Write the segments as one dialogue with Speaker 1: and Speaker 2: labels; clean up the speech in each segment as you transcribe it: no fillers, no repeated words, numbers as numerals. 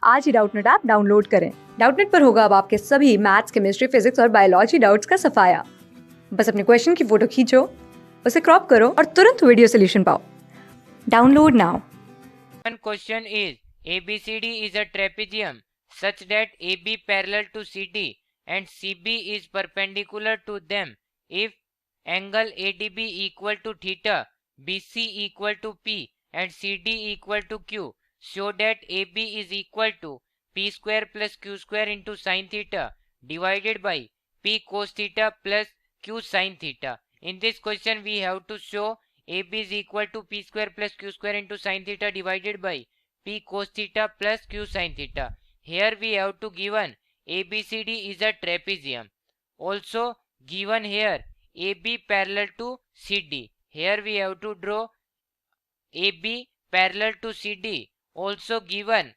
Speaker 1: आज ही Doubtnut app download करें। Doubtnut पर होगा अब आपके सभी मैथ्स, केमिस्ट्री, फिजिक्स और बायोलॉजी डाउट्स का सफाया। बस अपने क्वेश्चन की फोटो खींचो, उसे क्रॉप करो और तुरंत वीडियो सॉल्यूशन पाओ। Download now.
Speaker 2: One question is ABCD is a trapezium such that AB parallel to CD and CB is perpendicular to them if angle ADB equal to theta, BC equal to P and CD equal to Q. Show that AB is equal to P square plus Q square into sin theta divided by P cos theta plus Q sin theta. In this question we have to show AB is equal to P square plus Q square into sin theta divided by P cos theta plus Q sin theta. Here we have to given ABCD is a trapezium. Also given here AB parallel to CD. Here we have to draw AB parallel to CD. Also given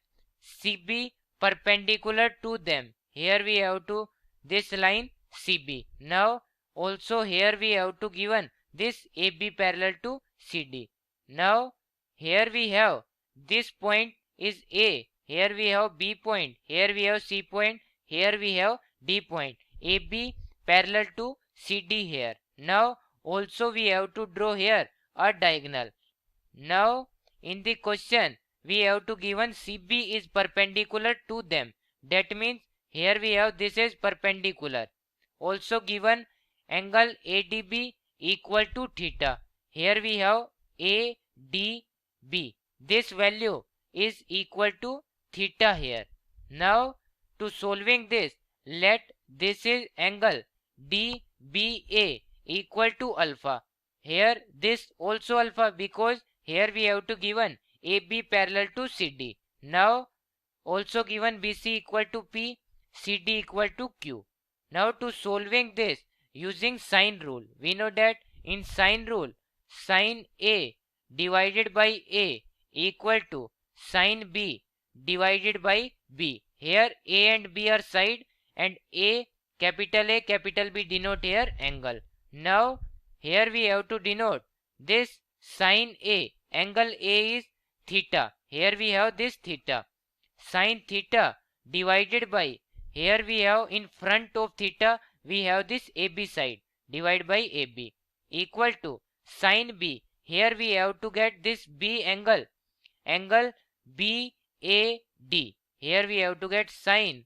Speaker 2: CB perpendicular to them. Here we have to this line CB. Now also here we have to given this AB parallel to CD. Now here we have this point is A. Here we have B point. Here we have C point. Here we have D point. AB parallel to CD here. Now also we have to draw here a diagonal. Now in the question we have to given CB is perpendicular to them. That means here we have this is perpendicular. Also given angle ADB equal to theta. Here we have ADB. This value is equal to theta here. Now to solving this, let this is angle DBA equal to alpha. Here this also alpha because here we have to given AB parallel to CD. Now also given BC equal to P, CD equal to Q. Now to solving this using sine rule, we know that in sine rule sine A divided by A equal to sine B divided by B. Here A and B are side and A capital B denote here angle. Now here we have to denote this sine A. Angle A is theta. Here we have this theta. Sine theta divided by, here we have in front of theta we have this AB side divided by AB equal to sine B. Here we have to get this B angle BAD. Here we have to get sine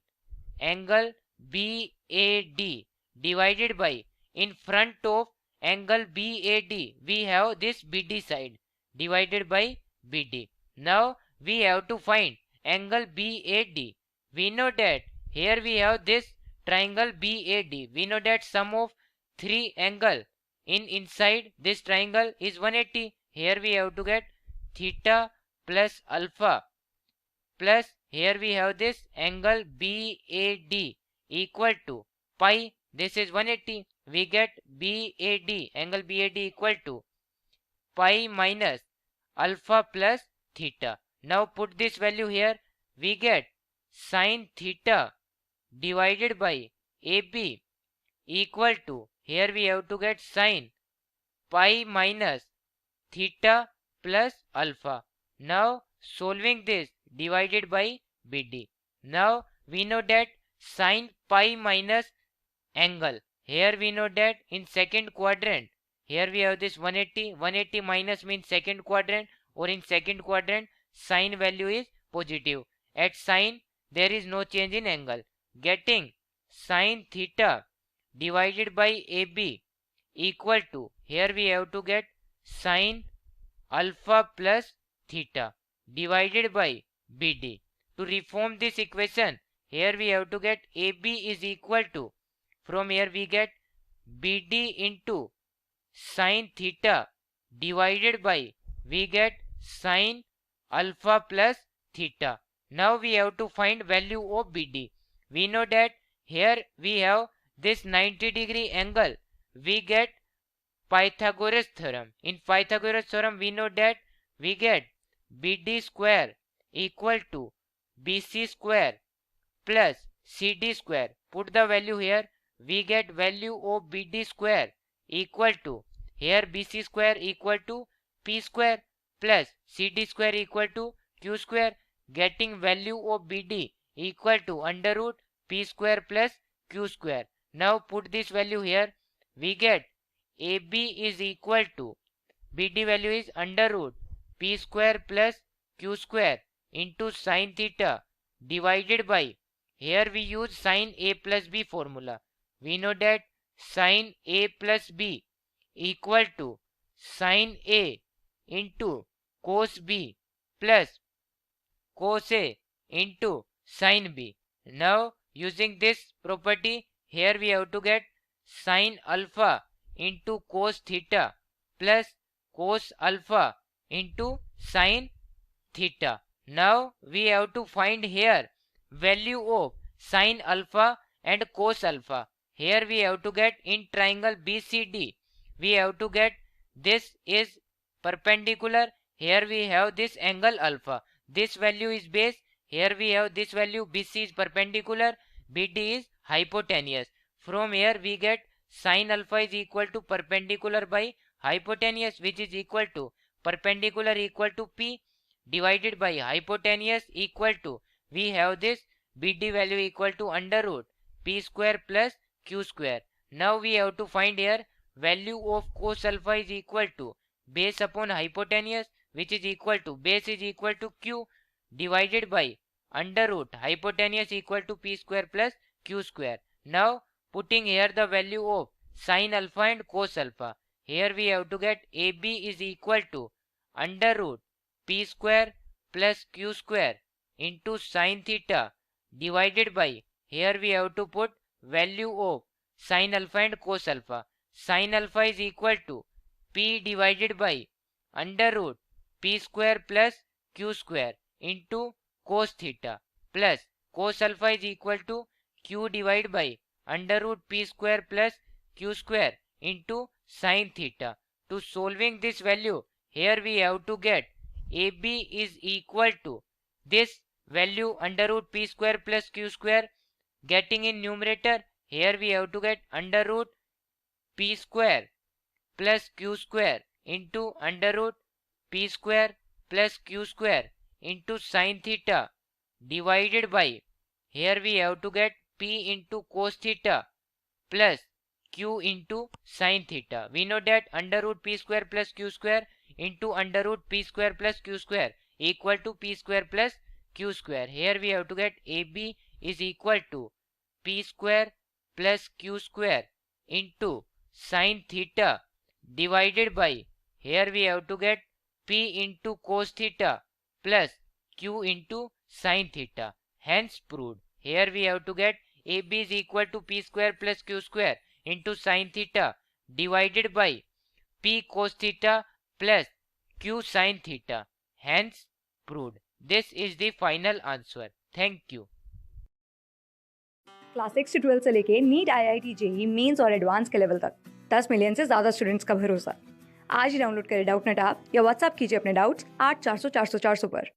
Speaker 2: angle BAD divided by, in front of angle BAD we have this BD side divided by BD. Now we have to find angle BAD. We know that here we have this triangle BAD. We know that sum of three angle inside this triangle is 180. Here we have to get theta plus alpha plus here we have this angle BAD equal to pi. This is 180. We get BAD, angle BAD equal to pi minus alpha plus theta. Now put this value here. We get sine theta divided by AB equal to, here we have to get sine pi minus theta plus alpha. Now solving this divided by BD. Now we know that sine pi minus angle. Here we know that in second quadrant, here we have this 180. 180 minus means second quadrant, or in second quadrant sine value is positive. At sine there is no change in angle. Getting sine theta divided by AB equal to, here we have to get sine alpha plus theta divided by BD. To reform this equation, here we have to get AB is equal to, from here we get BD into sine theta divided by, we get sine alpha plus theta. Now we have to find value of BD. We know that here we have this 90-degree angle. We get Pythagoras theorem. In Pythagoras theorem we know that we get BD square equal to BC square plus CD square. Put the value here. We get value of BD square equal to, here BC square equal to P square plus CD square equal to Q square. getting value of BD equal to under root P square plus Q square. Now put this value here. We get AB is equal to, BD value is under root P square plus Q square into sin theta divided by, here we use sin A plus B formula. We know that sin A plus B equal to sin A into cos B plus cos A into sin B. Now using this property, here we have to get sin alpha into cos theta plus cos alpha into sin theta. Now we have to find here value of sin alpha and cos alpha. Here we have to get in triangle BCD, we have to get this is perpendicular, here we have this angle alpha, this value is base, here we have this value, BC is perpendicular, BD is hypotenuse. From here we get sin alpha is equal to perpendicular by hypotenuse, which is equal to perpendicular equal to P divided by hypotenuse equal to, we have this BD value equal to under root P square plus Q square. Now we have to find here value of cos alpha is equal to base upon hypotenuse, which is equal to base is equal to Q divided by under root hypotenuse equal to P square plus Q square. Now putting here the value of sin alpha and cos alpha, here we have to get AB is equal to under root P square plus Q square into sin theta divided by, here we have to put value of sin alpha and cos alpha. Sin alpha is equal to P divided by under root P square plus Q square into cos theta plus cos alpha is equal to Q divided by under root P square plus Q square into sin theta. To solving this value, here we have to get AB is equal to this value under root P square plus Q square, getting in numerator, here we have to get under root P square plus Q square into under root P square plus Q square into sin theta divided by, here we have to get P into cos theta plus Q into sin theta. We know that under root P square plus Q square into under root P square plus Q square equal to P square plus Q square. Here we have to get AB is equal to P square plus Q square into sin theta divided by, here we have to get P into cos theta plus Q into sin theta. Hence proved. Here we have to get AB is equal to P square plus Q square into sin theta divided by P cos theta plus Q sin theta. Hence proved. This is the final answer. Thank you.
Speaker 1: Class 6 से 12 से लेके NEET IIT JEE mains और advance के level तक 10 million से ज़्यादा students का भरोसा। आज ही डाउनलोड करें डाउटनट ऐप या व्हाट्सएप कीजिए अपने डाउट्स 8400 400 400 पर।